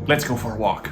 Let's go for a walk.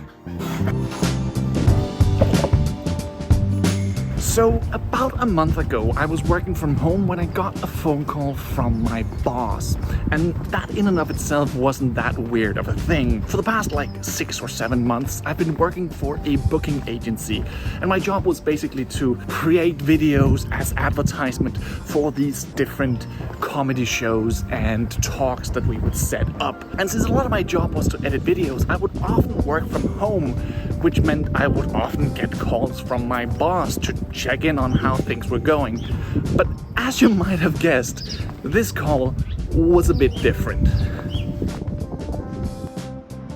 So about a month ago, I was working from home when I got a phone call from my boss. And that in and of itself wasn't that weird of a thing. For the past like 6 or 7 months, I've been working for a booking agency. And my job was basically to create videos as advertisement for these different comedy shows and talks that we would set up. And since a lot of my job was to edit videos, I would often work from home, which meant I would often get calls from my boss to check in on how things were going. But as you might have guessed, this call was a bit different.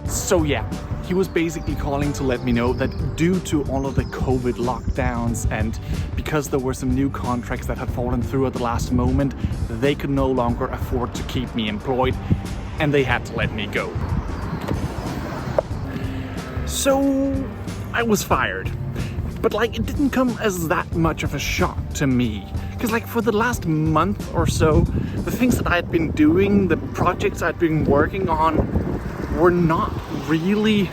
So yeah, he was basically calling to let me know that due to all of the COVID lockdowns and because there were some new contracts that had fallen through at the last moment, they could no longer afford to keep me employed and they had to let me go. So I was fired. But like, it didn't come as that much of a shock to me. Because like for the last month or so, the things that I'd been doing, the projects I'd been working on were not really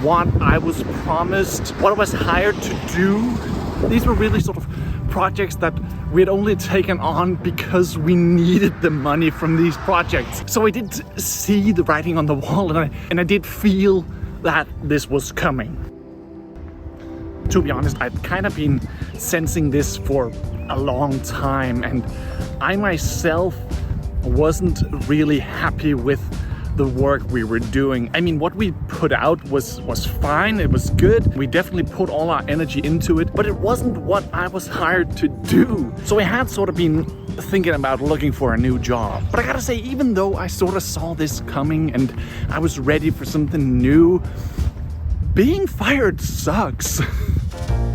what I was promised, what I was hired to do. These were really sort of projects that we had only taken on because we needed the money from these projects. So I did see the writing on the wall and I did feel that this was coming. To be honest, I'd kind of been sensing this for a long time and I myself wasn't really happy with the work we were doing. I mean, what we put out was fine, it was good. We definitely put all our energy into it, but it wasn't what I was hired to do. So I had sort of been thinking about looking for a new job. But I gotta say, even though I sort of saw this coming and I was ready for something new, being fired sucks.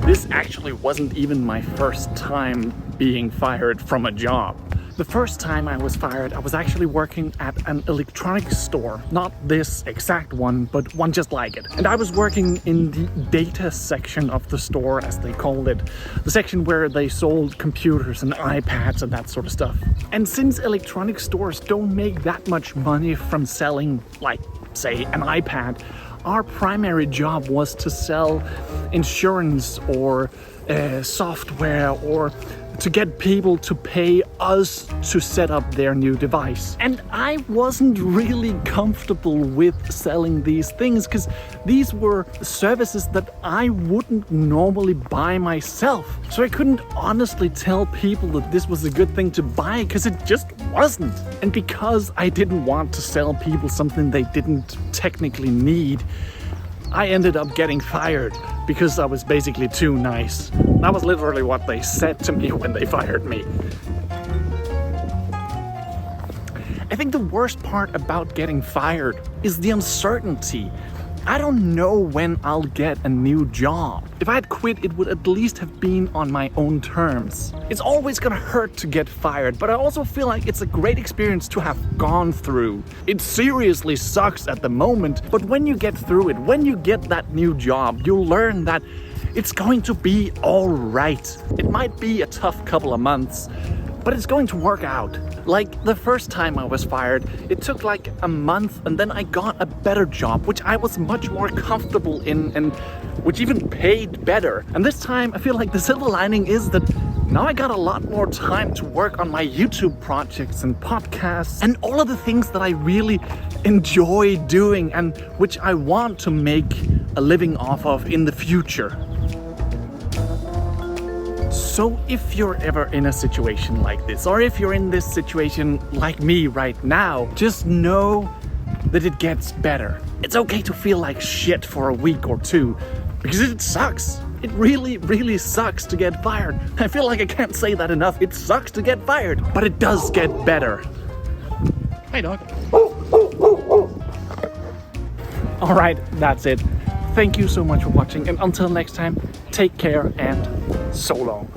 This actually wasn't even my first time being fired from a job. The first time I was fired, I was actually working at an electronics store. Not this exact one, but one just like it. And I was working in the data section of the store, as they called it. The section where they sold computers and iPads and that sort of stuff. And since electronic stores don't make that much money from selling, like, say, an iPad, our primary job was to sell insurance or software or to get people to pay us to set up their new device. And I wasn't really comfortable with selling these things because these were services that I wouldn't normally buy myself. So I couldn't honestly tell people that this was a good thing to buy because it just wasn't. And because I didn't want to sell people something they didn't technically need, I ended up getting fired because I was basically too nice. That was literally what they said to me when they fired me. I think the worst part about getting fired is the uncertainty. I don't know when I'll get a new job. If I had quit, it would at least have been on my own terms. It's always gonna hurt to get fired, but I also feel like it's a great experience to have gone through. It seriously sucks at the moment, but when you get through it, when you get that new job, you'll learn that it's going to be all right. It might be a tough couple of months, but it's going to work out. Like the first time I was fired, it took like a month and then I got a better job, which I was much more comfortable in and which even paid better. And this time I feel like the silver lining is that now I got a lot more time to work on my YouTube projects and podcasts and all of the things that I really enjoy doing and which I want to make a living off of in the future. So if you're ever in a situation like this, or if you're in this situation like me right now, just know that it gets better. It's okay to feel like shit for a week or two, because it sucks. It really, really sucks to get fired. I feel like I can't say that enough. It sucks to get fired, but it does get better. Hey, dog. All right, that's it. Thank you so much for watching, and until next time, take care and so long.